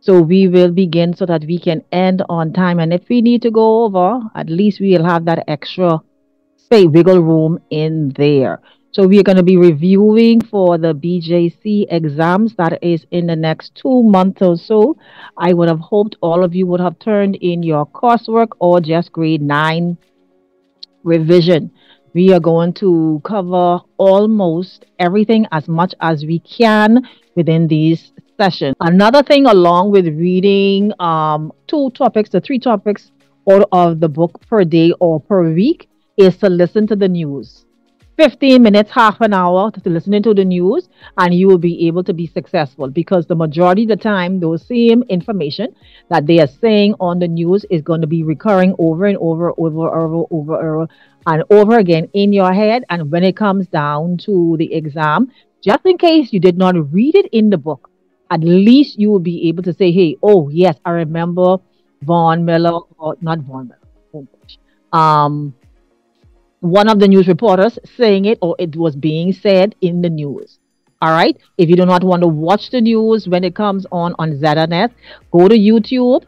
So we will begin so that we can end on time. And if we need to go over, at least we'll have that extra space, wiggle room in there. So we are going to be reviewing for the BJC exams that is in the next 2 months or so. I would have hoped all of you would have turned in your coursework or just grade 9 revision. We are going to cover almost everything as much as we can within these sessions. Another thing, along with reading 2 topics to 3 topics out of the book per day or per week, is to listen to the news. 15 minutes, half an hour to listening to the news, and you will be able to be successful because the majority of the time, those same information that they are saying on the news is going to be recurring over and over and over again in your head. And when it comes down to the exam, just in case you did not read it in the book, at least you will be able to say, hey, oh, yes, I remember Vaughn Miller, or not Vaughn Miller. Oh, gosh. One of the news reporters saying it, or it was being said in the news. All right. If you do not want to watch the news when it comes on ZNS, go to YouTube,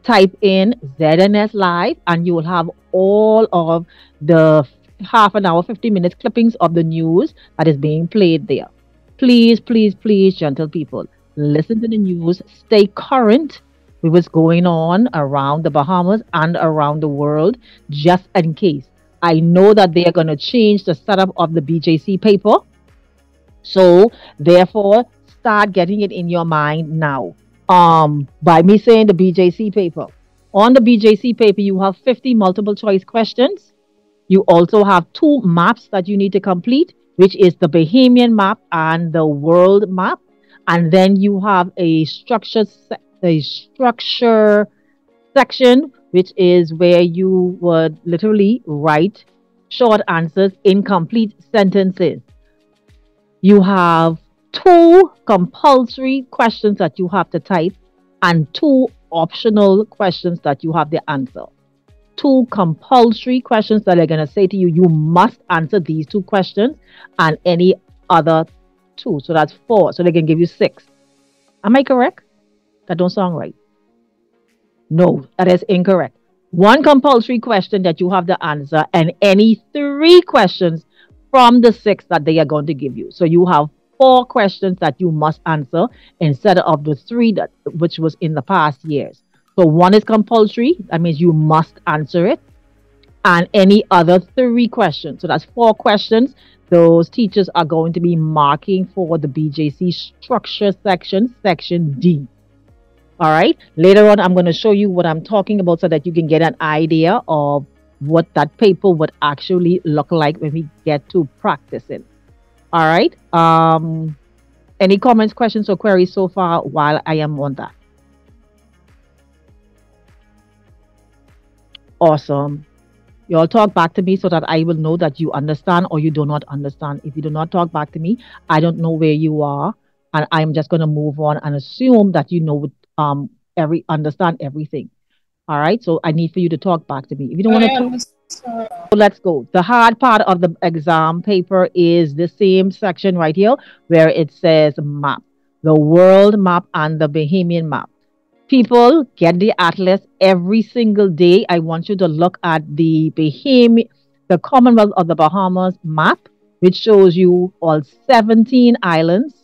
type in ZNS Live, and you will have all of the half an hour, 50 minutes clippings of the news that is being played there. Please, please, please, gentle people, listen to the news, stay current with what's going on around the Bahamas and around the world, just in case. I know that they are going to change the setup of the BJC paper. So therefore, start getting it in your mind now. By me saying the BJC paper. On the BJC paper, you have 50 multiple choice questions. You also have 2 maps that you need to complete, which is the Bahamian map and the world map. And then you have a structure section, which is where you would literally write short answers in complete sentences. You have 2 compulsory questions that you have to type and 2 optional questions that you have to answer. 2 compulsory questions that are going to say to you, you must answer these 2 questions and any other 2. So that's 4. So they can give you 6. Am I correct? That don't sound right. No, that is incorrect. 1 compulsory question that you have to answer and any 3 questions from the 6 that they are going to give you. So you have 4 questions that you must answer instead of the 3 that which was in the past years. So 1 is compulsory. That means you must answer it. And any other 3 questions. So that's 4 questions. Those teachers are going to be marking for the BJC structure section, section D. All right. Later on, I'm going to show you what I'm talking about so that you can get an idea of what that paper would actually look like when we get to practicing. All right. Any comments, questions, or queries so far while I am on that? Awesome. You all talk back to me so that I will know that you understand or you do not understand. If you do not talk back to me, I don't know where you are, and I'm just going to move on and assume that you know understand everything. All right. So I need for you to talk back to me. If you don't want to talk, let's go. The hard part of the exam paper is the same section right here where it says map, the world map and the Bahamian map. People, get the atlas every single day. I want you to look at the Commonwealth of the Bahamas map, which shows you all 17 islands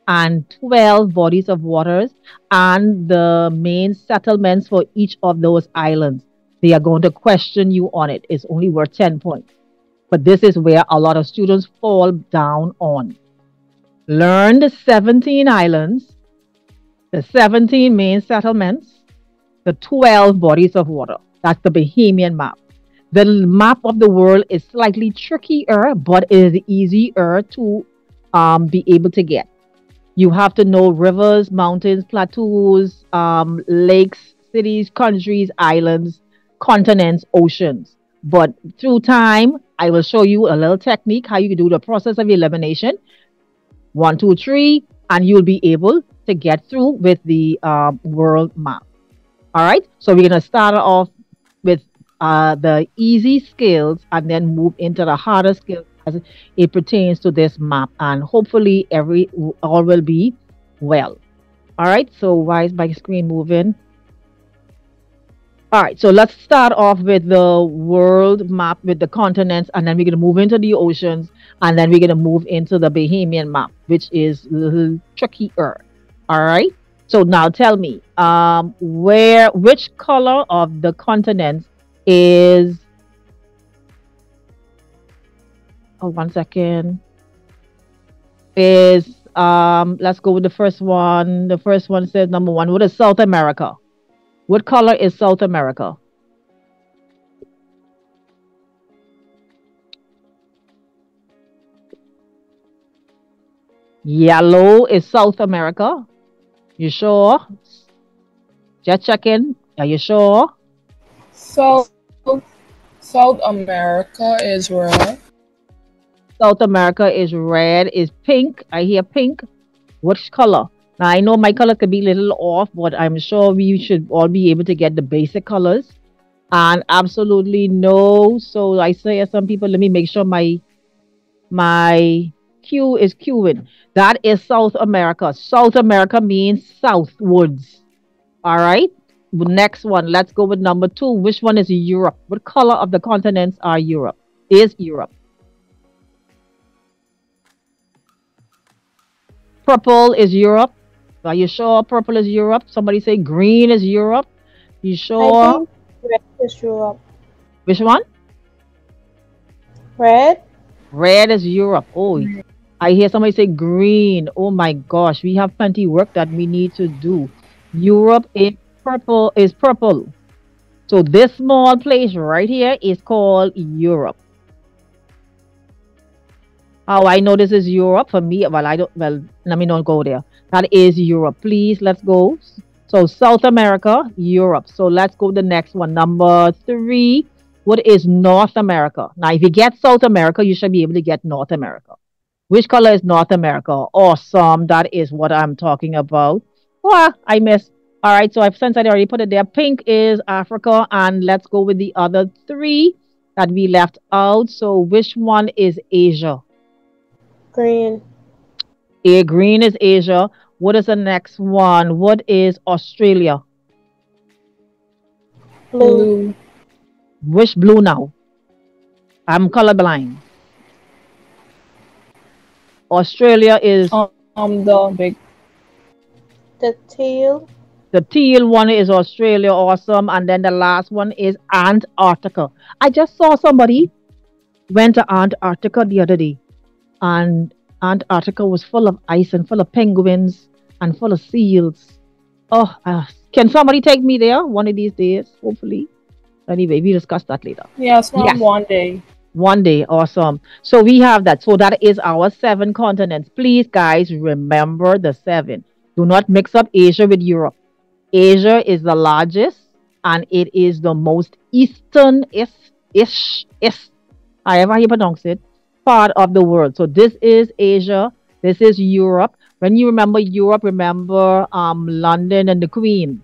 and 12 bodies of waters and the main settlements for each of those islands. They are going to question you on it. It's only worth 10 points. But this is where a lot of students fall down on. Learn the 17 islands, the 17 main settlements, the 12 bodies of water. That's the Bahamian map. The map of the world is slightly trickier, but it is easier to be able to get. You have to know rivers, mountains, plateaus, lakes, cities, countries, islands, continents, oceans. But through time, I will show you a little technique how you can do the process of elimination. 1, 2, 3, and you'll be able to get through with the world map. All right. So we're going to start off with the easy skills and then move into the harder skills as it pertains to this map, and hopefully all will be well. All right, so why is my screen moving? All right, so let's start off with the world map with the continents, and then we're going to move into the oceans, and then we're going to move into the Bahamian map, which is a little trickier. All right, so now tell me, which color of the continents is, oh, 1 second, is, let's go with the first one. The first one says number one. What is South America? What color is South America? Yellow is South America. You sure? Just checking. Are you sure? South South America is red. South America is red. Is pink? I hear pink. Which color? Now I know my color could be a little off, but I'm sure we should all be able to get the basic colors. And absolutely no. So I say some people, let me make sure my Q is Cuban. That is South America. South America means southwards. All right. Next one. Let's go with number two. Which one is Europe? What color of the continents are Europe? Is Europe? Purple is Europe. Are you sure purple is Europe? Somebody say green is Europe. You I sure? think red is Europe. Which one? Red? Red is Europe. Oh, I hear somebody say green. Oh my gosh, we have plenty work that we need to do. Europe is purple. Is purple. So this small place right here is called Europe. How I know this is Europe for me? Well, I don't. Well, let me not go there. That is Europe. Please, let's go. So South America, Europe. So let's go to the next one. Number three. What is North America? Now, if you get South America, you should be able to get North America. Which color is North America? Awesome. That is what I'm talking about. Oh, I missed. All right. So I've since I already put it there. Pink is Africa. And let's go with the other three that we left out. So which one is Asia? Green. A green is Asia. What is the next one? What is Australia? Blue. Blue. Which blue now? I'm colorblind. Australia is The big. The teal. the teal one is Australia, awesome. And then the last one is Antarctica. I just saw somebody went to Antarctica the other day, and Antarctica was full of ice and full of penguins and full of seals. Oh, can somebody take me there one of these days? Hopefully. Anyway, we discuss that later. Yes, mom. Yes, One day. one day, awesome. So we have that. So that is our seven continents. Please, guys, remember the seven. Do not mix up Asia with Europe. Asia is the largest and it is the most eastern is however you pronounce it, part of the world. So this is Asia, this is Europe. When you remember Europe, remember London and the Queen.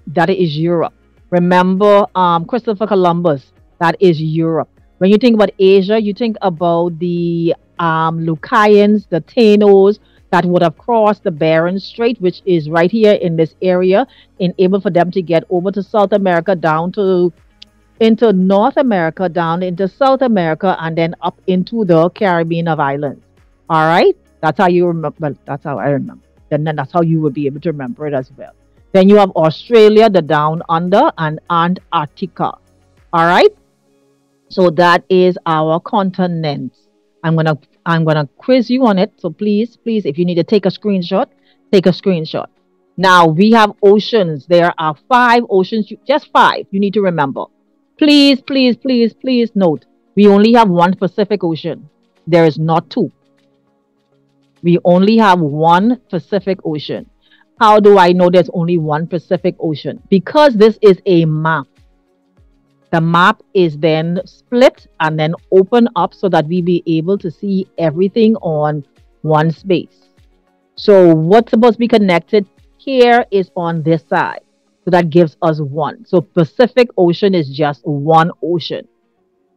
That is Europe. Remember Christopher Columbus. That is Europe. When you think about Asia, you think about the Lucayans, the Tainos that would have crossed the Bering Strait, which is right here in this area, and able for them to get over to South America, down to into North America, down into South America, and then up into the Caribbean of islands. All right, that's how you remember. Well, that's how I remember. Then that's how you would be able to remember it as well. Then you have Australia, the down under, and Antarctica. All right. So that is our continent. I'm gonna quiz you on it. So please, please, if you need to take a screenshot, take a screenshot. Now we have oceans. There are five oceans, just five. You need to remember. Please, please, please, please note. We only have one Pacific Ocean. There is not two. We only have one Pacific Ocean. How do I know there's only one Pacific Ocean? Because this is a map. The map is then split and then open up so that we be able to see everything on one space. So what's supposed to be connected here is on this side. So that gives us one. So Pacific Ocean is just one ocean.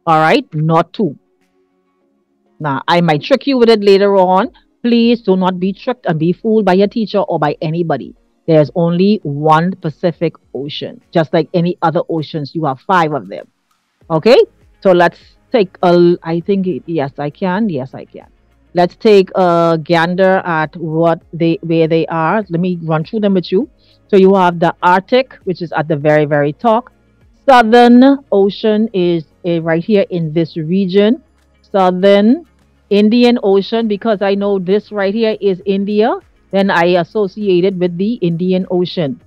All right, not two. Now, I might trick you with it later on. Please do not be tricked and be fooled by your teacher or by anybody. There's only one Pacific Ocean. Just like any other oceans, you have five of them. Okay? So let's take a, I think, yes, I can. Yes, I can. Let's take a gander at where they are. Let me run through them with you. So you have the Arctic, which is at the very, very top. Southern Ocean is right here in this region. Southern Indian Ocean, because I know this right here is India, then I associate it with the Indian Ocean.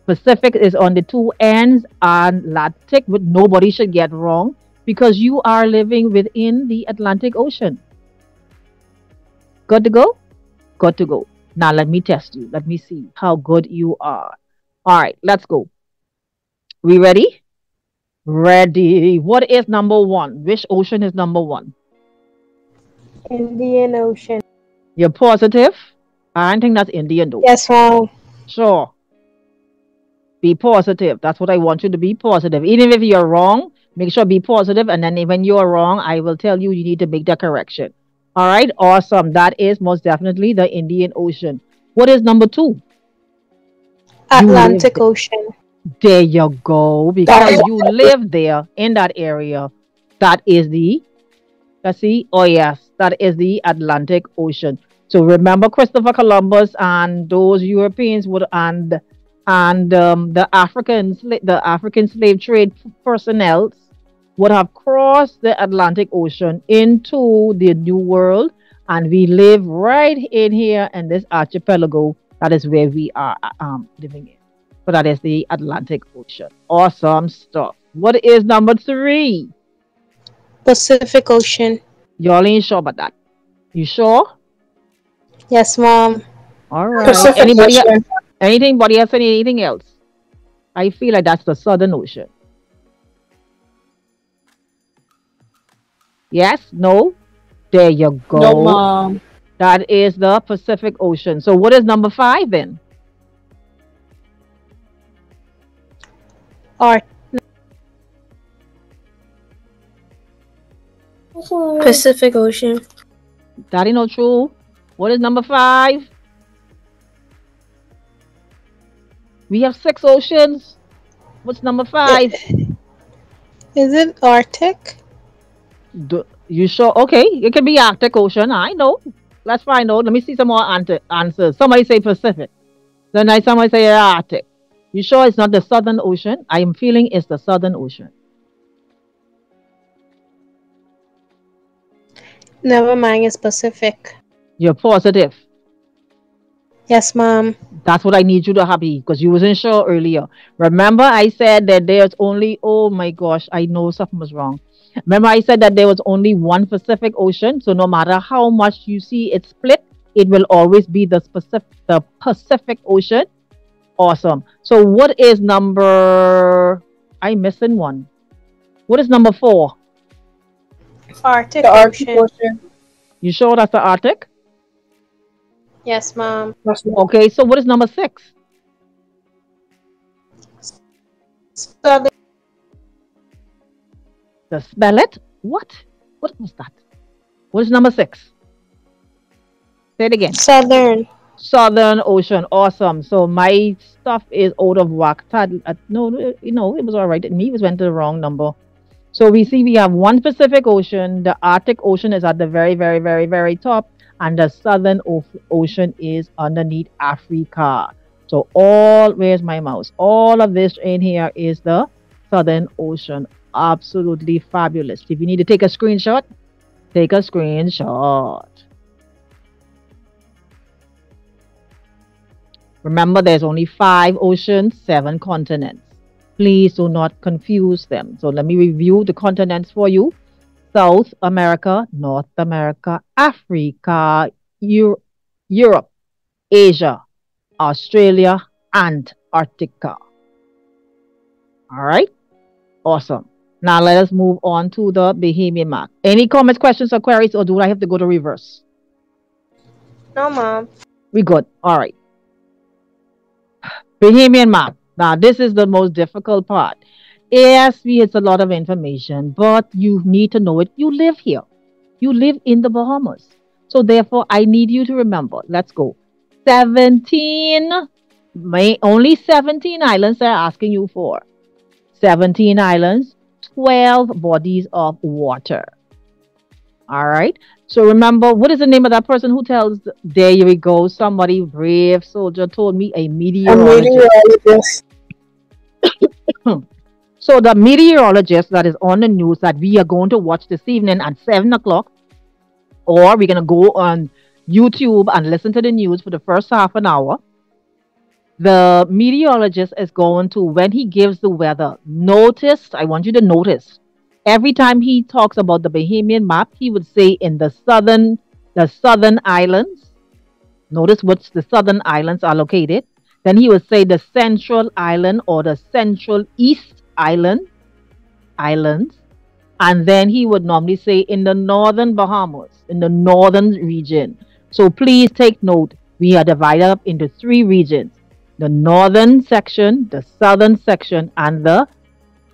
Pacific is on the two ends, and Atlantic, but nobody should get wrong because you are living within the Atlantic Ocean. Good to go? Good to go. Now let me test you. Let me see how good you are. All right, let's go. We ready? Ready. What is number one? Which ocean is number one? Indian Ocean. You're positive? I don't think that's Indian though. Yes, mom. Sure. Be positive. That's what I want you to be positive. Even if you're wrong, make sure be positive, and then when you're wrong, I will tell you you need to make the correction. All right, awesome. That is most definitely the Indian Ocean. What is number two? Atlantic Ocean. There you go. Because you live there in that area. That is the, let's see. Oh, yes, that is the Atlantic Ocean. So remember Christopher Columbus and those Europeans would and the African slave trade personnel would have crossed the Atlantic Ocean into the New World, and we live right in here in this archipelago. That is where we are living in. So that is the Atlantic Ocean. Awesome stuff. What is number three? Pacific Ocean. Y'all ain't sure about that. You sure? Yes, mom. All right. Anybody else say anything else? I feel like that's the Southern Ocean. Yes? No? There you go. No, mom. That is the Pacific Ocean. So what is number five then? Pacific Ocean. That ain't not true. What is number five? We have six oceans. What's number five? Is it Arctic? You sure? Okay, it can be Arctic Ocean. I know. Let's find out. Let me see some more answers. Somebody say Pacific. Then somebody say Arctic. You sure it's not the Southern Ocean? I am feeling it's the Southern Ocean. Never mind, it's Pacific. You're positive. Yes, mom. That's what I need you to happy because you wasn't sure earlier. Remember, I said that there's only, oh my gosh, I know something was wrong. Remember, I said that there was only one Pacific Ocean. So no matter how much you see it split, it will always be the Pacific Ocean. Awesome. So what is number, I'm missing one. What is number four? Arctic Ocean. You sure that's the Arctic? Yes, mom. Okay, so what is number six? Southern. Spell it? What? What was that? What is number six? Say it again. Southern. Southern Ocean. Awesome. So my stuff is out of whack. No, it was all right. Me was went to the wrong number. So we see we have one Pacific Ocean. The Arctic Ocean is at the very, very, very, very top. And the Southern Ocean is underneath Africa. So where's my mouse? All of this in here is the Southern Ocean. Absolutely fabulous. If you need to take a screenshot, take a screenshot. Remember, there's only 5 oceans, 7 continents. Please do not confuse them. So let me review the continents for you. South America, North America, Africa, Europe, Asia, Australia, Antarctica. All right. Awesome. Now let us move on to the Bahamian map. Any comments, questions, or queries, or do I have to go to reverse? No, mom. We good. All right. Bahamian map. Now this is the most difficult part. ASV is a lot of information, but you need to know it. You live here. You live in the Bahamas. So therefore, I need you to remember. Let's go. 17 Only 17 islands they're asking you for. 17 islands, 12 bodies of water. All right. So remember, what is the name of that person who tells? There we go. Somebody brave soldier told me a A meteorologist. meteorologist. So the meteorologist that is on the news that we are going to watch this evening at 7 o'clock, or we're gonna go on YouTube and listen to the news for the first half an hour. The meteorologist is going to, when he gives the weather, notice, I want you to notice, every time he talks about the Bahamian map, he would say in the southern islands. Notice which the southern islands are located. Then he would say the central island or the central east islands. And then he would normally say in the northern Bahamas, in the northern region. So please take note, we are divided up into three regions: the northern section, the southern section, and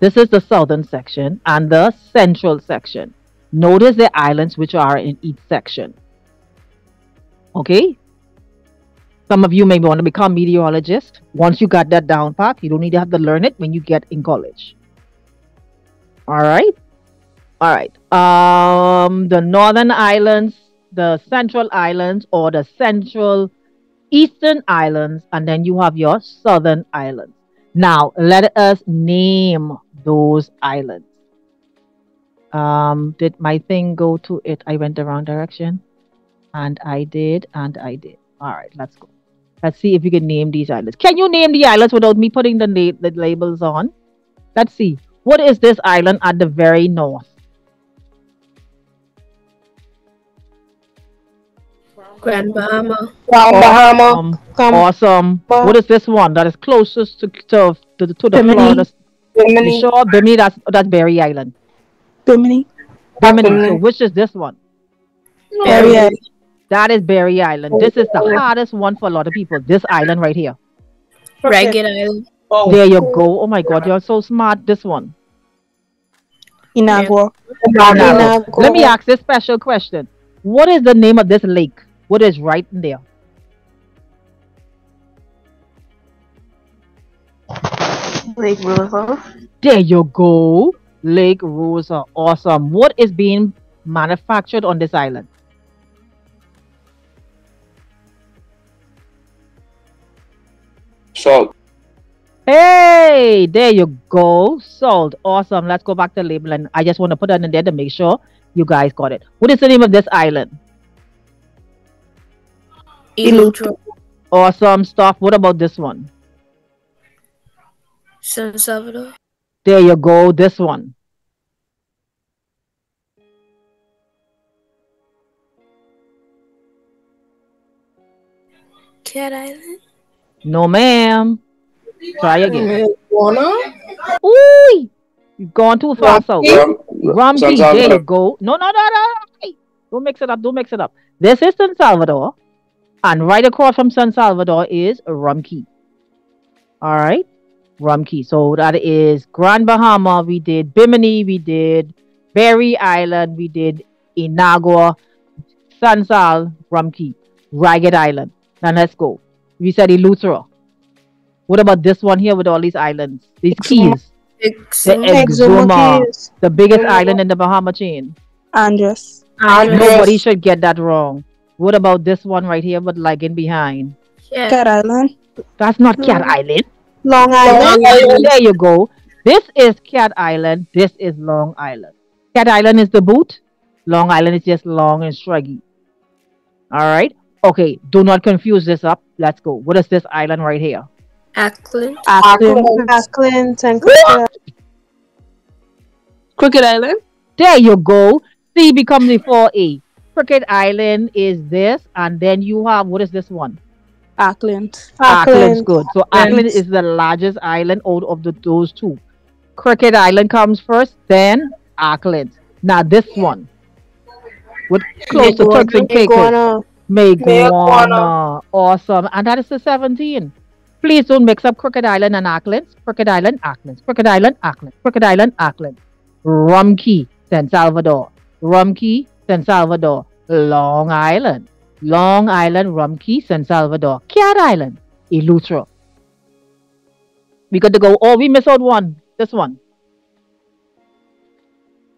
this is the southern section, and the central section. Notice the islands which are in each section. Okay? Some of you may want to become meteorologists. Once you got that down pat, you don't need to have to learn it when you get in college. All right? All right. The northern islands, the central islands, or the central eastern islands, and then you have your southern islands. Now, let us name those islands. Did my thing go to it? I went the wrong direction. And I did. All right, let's go. Let's see if you can name these islands. Can you name the islands without me putting the labels on? Let's see. What is this island at the very north? Grand Bahama. Bahama. Awesome. What is this one that is closest to the Florida? You Bimini. sure? Bimini, that's Berry Island. Bimini. Bimini. So which is this one? Berry Island. That is Berry Island. This is the hardest one for a lot of people. This island right here. Ragged Island. There you go. Oh my God, you're so smart. This one. Inagua. Now, let me ask this special question. What is the name of this lake? What is right in there? Lake Rosa. There you go. Lake Rosa. Awesome. What is being manufactured on this island? Salt. Hey, there you go. Salt. Awesome. Let's go back to label, and I just want to put that in there to make sure you guys got it. What is the name of this island? Eleuthera. Awesome stuff. What about this one? San Salvador. There you go. This one. Cat Island. No, ma'am. Try again. Marijuana. Ooh, you've gone too far south. San Rumpy, there you Salvador. go. No. Hey, don't mix it up. Don't mix it up. This is San Salvador, and right across from San Salvador is Rumkey. All right, Rumkey. So that is Grand Bahama. We did Bimini. We did Berry Island. We did Inagua, San Sal, Rumkey, Ragged Island. Now let's go. We said Eleuthera. What about this one here with all these islands? These keys. The Exuma, the biggest island in the Bahama chain. Andres. Nobody should get that wrong. What about this one right here with Ligon behind? Cat Island. That's not Cat Island. Long Island. There you go. This is Cat Island. This is Long Island. Cat Island is the boot. Long Island is just long and shruggy. All right. Okay. Do not confuse this up. Let's go. What is this island right here? Auckland. Auckland and Crooked Island. There you go. C becomes the 4A. Crooked Island is this, and then you have, what is this one? Auckland. Auckland's good. So Auckland is the largest island out of those two. Crooked Island comes first, then Auckland. Now this one, with close to Turks and Caicos. Maguana. Awesome. And that is the 17. Please don't mix up Crooked Island and Auckland. Crooked Island, Auckland. Crooked Island, Auckland. Crooked Island, Auckland. Rumkey, San Salvador. Rumkey, San Salvador. Long Island. Long Island, Rumkey, San Salvador. Cat Island, Eleuthera. We got to go. Oh, we missed out one. This one.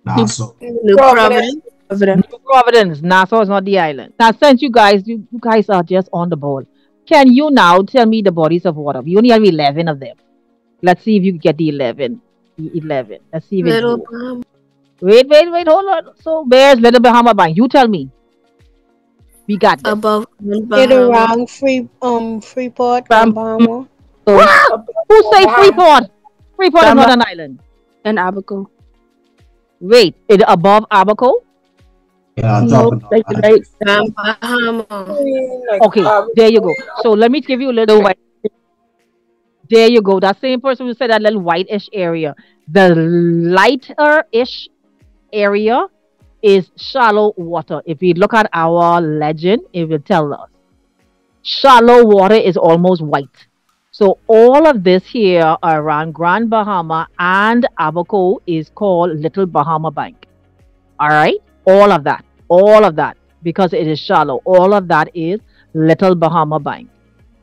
Nassau. New Providence. Providence. New Providence. Nassau is not the island. Now, since you guys are just on the ball, can you now tell me the bodies of water? We only have 11 of them. Let's see if you get the 11. The 11. Let's see if it Little goes. Bahama. Wait, hold on. So, where's Little Bahama Bank? You tell me. We got this. Above Get Bahama. around Freeport, Bam- Bahama. So, Who said Freeport? Freeport is not an island. and Abaco. Wait, it above Abaco? Yeah, I'm Nope, talking like about right. Grand Bahama. Okay, there you go. So let me give you a little white. There you go. That same person who said that little whitish area. The lighter-ish area is shallow water. If we look at our legend, it will tell us. Shallow water is almost white. So all of this here around Grand Bahama and Abaco is called Little Bahama Bank. All right, all of that, because it is shallow. All of that is Little Bahama Bank.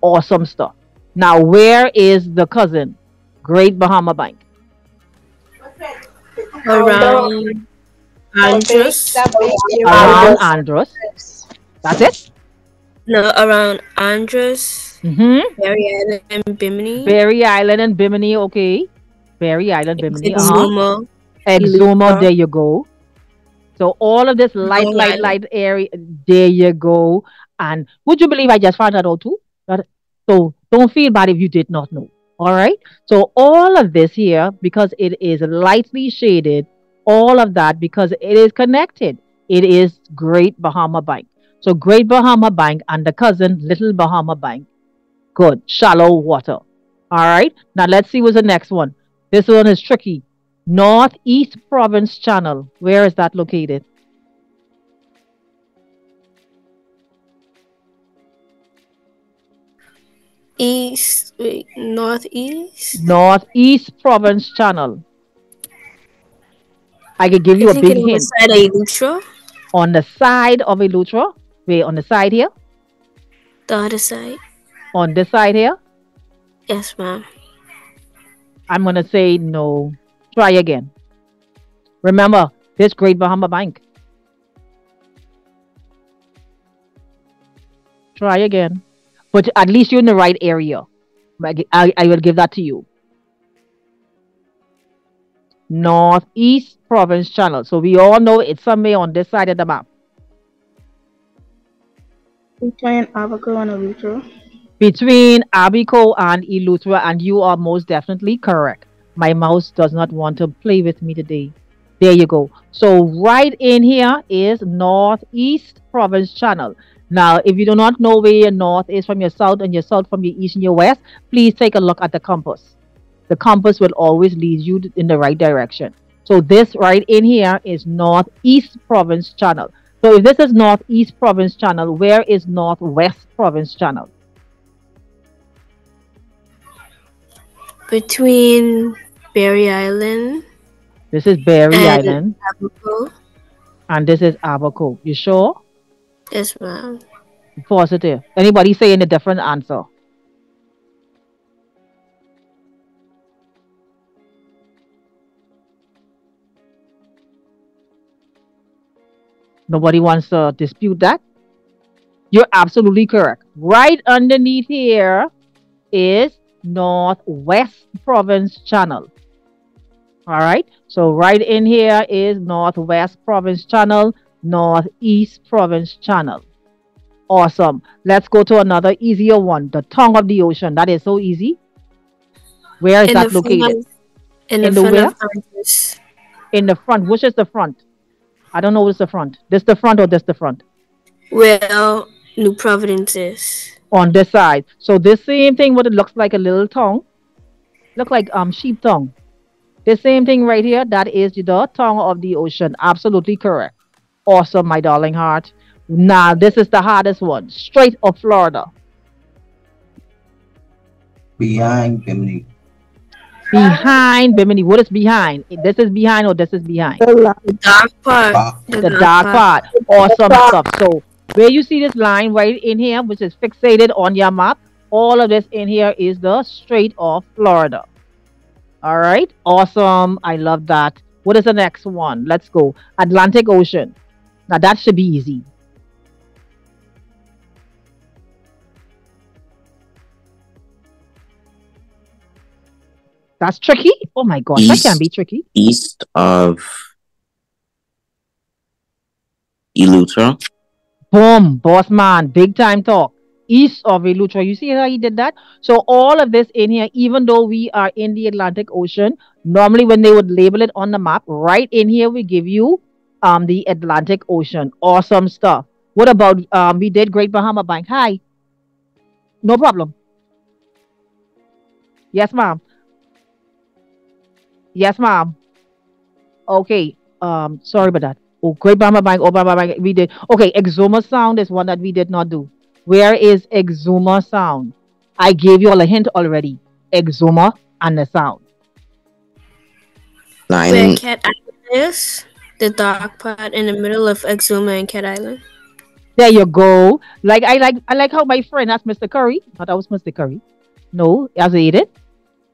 Awesome stuff. Now, where is the cousin? Great Bahama Bank. Around Andros. Around Andros. That's it. No, around Andros. Mm-hmm. Berry Island and Bimini. Berry Island and Bimini. Okay. Berry Island, Bimini. Exuma. Exuma. There you go. So all of this light area, there you go. And would you believe I just found that out too? So don't feel bad if you did not know. All right. So all of this here, because it is lightly shaded, all of that because it is connected. It is Great Bahama Bank. So Great Bahama Bank and the cousin Little Bahama Bank. Good. Shallow water. All right. Now let's see what's the next one. This one is tricky. Northeast Province Channel. Where is that located? Northeast. Northeast Province Channel. I could give you I a think big it's on the hint. side of Eleuthera. On the side of Eleuthera. Wait, on the side here? The other side. On this side here? Yes, ma'am. I'm going to say no. Try again. Remember, this Great Bahama Bank. Try again. But at least you're in the right area. I will give that to you. Northeast Province Channel. So we all know it's somewhere on this side of the map. Between Abaco and Eleuthera. Between Abico and Eleuthera, and you are most definitely correct. My mouse does not want to play with me today. There you go. So right in here is Northeast Province Channel. Now, if you do not know where your north is from your south and your south from your east and your west, please take a look at the compass. The compass will always lead you in the right direction. So this right in here is Northeast Province Channel. So if this is Northeast Province Channel, where is Northwest Province Channel? Between Berry Island This is Berry and Island, Abaco. and this is Abaco. You sure? Yes, ma'am. Positive. Anybody saying a different answer? Nobody wants to dispute that? You're absolutely correct. Right underneath here is Northwest Province Channel. All right. So right in here is Northwest Province Channel, Northeast Province Channel. Awesome. Let's go to another easier one. The tongue of the ocean. That is so easy. Where is In that the front located? of- In In the the front where? of Andros. In the front. Which is the front? I don't know what's the front. This the front or this the front? Where New Providence is. On this side. So this same thing, what it looks like a little tongue. Look like sheep tongue. The same thing right here, that is the tongue of the ocean. Absolutely correct. Awesome, my darling heart. Now, this is the hardest one. Strait of Florida. behind Bimini. Behind Bimini. What is behind? This is behind or this is behind? The dark part. Ba- The dark part. Awesome stuff. So, where you see this line right in here, which is fixated on your map, all of this in here is the Strait of Florida. All right. Awesome. I love that. What is the next one? Let's go. Atlantic Ocean. Now that should be easy. That's tricky. Oh my gosh, that can be East tricky. east of Eleuthera. Boom, boss man, big time talk. East of Eleuthera. You see how he did that? So all of this in here, even though we are in the Atlantic Ocean, normally when they would label it on the map, right in here we give you the Atlantic Ocean. Awesome stuff. What about we did Great Bahama Bank? Hi, no problem. Yes, ma'am. Yes, ma'am. Okay. Sorry about that. Oh, Great Bahama Bank, Obama Bank. We did. Okay, Exuma Sound is one that we did not do. Where is Exuma Sound? I gave you all a hint already. Exuma and the sound. Where Lining Cat Island is, the dark part in the middle of Exuma and Cat Island. There you go. I like how my friend asked Mr. Curry. Thought that was Mr. Curry. No, as it.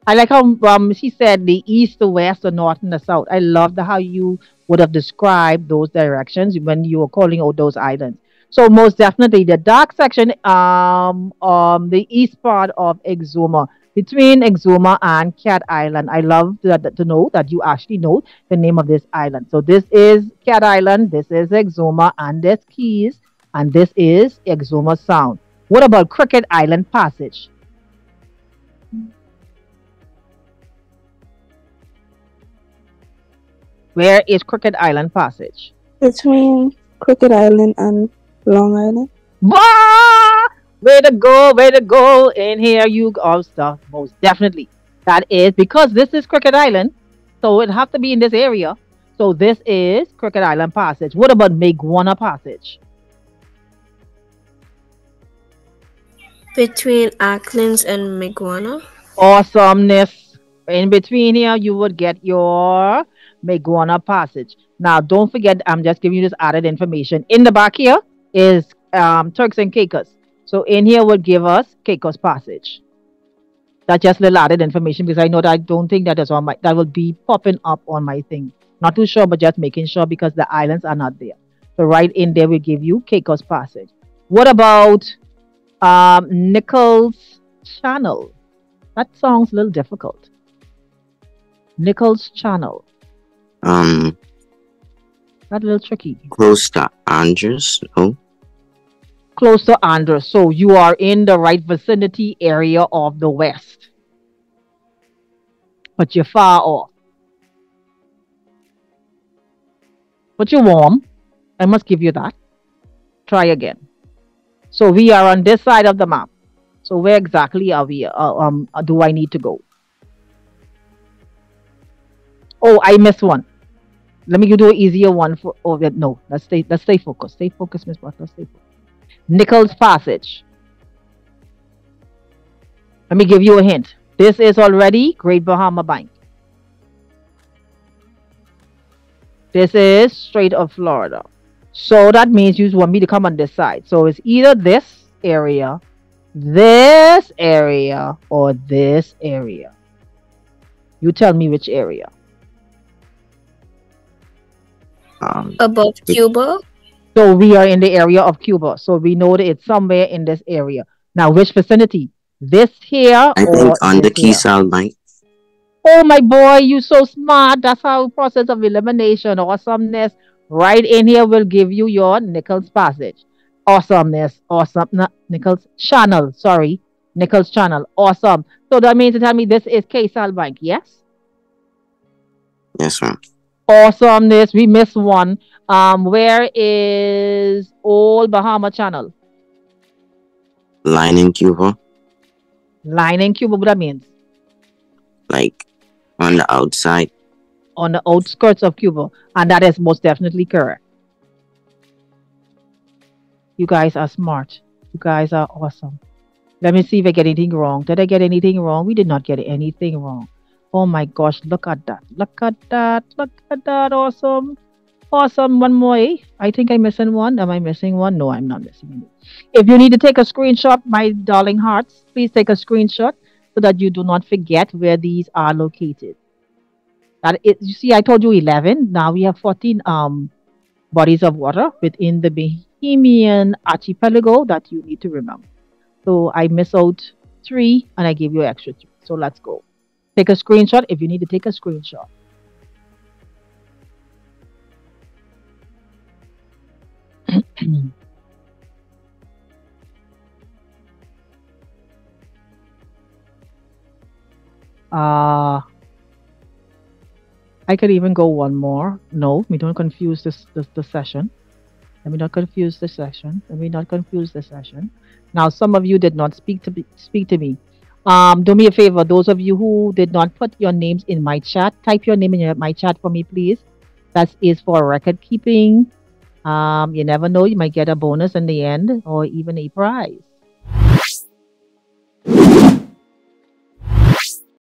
I like how she said the east, the west, the north, and the south. I love how you would have described those directions when you were calling out those islands. So most definitely the dark section, the east part of Exuma, between Exuma and Cat Island. I love to know that you actually know the name of this island. So this is Cat Island, this is Exuma, and this Keys, and this is Exuma Sound. What about Cricket Island Passage? Where is Crooked Island Passage? Between Crooked Island and Long Island. Bah! Way to go, way to go. In here you all stuff. Most definitely. That is because this is Crooked Island, so it have to be in this area. So this is Crooked Island Passage. What about Maguana Passage? Between Acklands and Maguana. Awesomeness. In between here, you would get your Maguana Passage. Now, don't forget, I'm just giving you this added information. In the back here is Turks and Caicos. So in here would give us Caicos Passage. That's just little added information because I know that I don't think that is on my that will be popping up on my thing. Not too sure, but just making sure because the islands are not there. So right in there we give you Caicos Passage. What about Nichols Channel? That sounds a little difficult. Nichols Channel. um That's a little tricky. close to Andres. No. Close to Andros. So you are in the right vicinity area of the west. But you're far off. But you're warm. I must give you that. Try again. So we are on this side of the map. So where exactly are we? Do I need to go? Oh, I missed one. Let me do an easier one for. Oh, no. Let's stay focused. Stay focused, Miss Butler. Stay focused. Nichols Passage. Let me give you a hint. This is already Great Bahama Bank. This is Strait of Florida. So that means you want me to come on this side. So it's either this area, or this area. You tell me which area. Above Cuba. So we are in the area of Cuba. So we know that it's somewhere in this area. Now, which vicinity? This here I or think on the this here? Kesal Bank. Oh my boy, you so smart. That's how process of elimination. Awesomeness. Right in here will give you your Nichols Passage. Awesomeness. Awesome. Nichols Channel. Sorry. Nichols Channel. Awesome. So that means to tell me this is KSAL Bank. Yes? Yes, ma'am. Awesomeness. We missed one. Where is Old Bahama Channel? Line in Cuba, Line in Cuba. What that means? like on the outside. On the outskirts of Cuba. And that is most definitely correct. You guys are smart. You guys are awesome. Let me see if I get anything wrong. Did I get anything wrong? We did not get anything wrong. Oh my gosh, look at that. Look at that. Look at that. Awesome. Awesome. One more. Eh? I think I'm missing one. Am I missing one? No, I'm not missing any. If you need to take a screenshot, my darling hearts, please take a screenshot so that you do not forget where these are located. You see, I told you 11. Now we have 14 bodies of water within the Bahamian archipelago that you need to remember. So I miss out 3 and I gave you extra 3. So let's go. Take a screenshot if you need to take a screenshot. I could even go one more. No, we don't confuse the session. Let me not confuse the session. Let me not confuse the session. Now, some of you did not speak to me. Do me a favor. Those of you who did not put your names in my chat, type your name in my chat for me, please. That is for record keeping. You never know, you might get a bonus in the end or even a prize.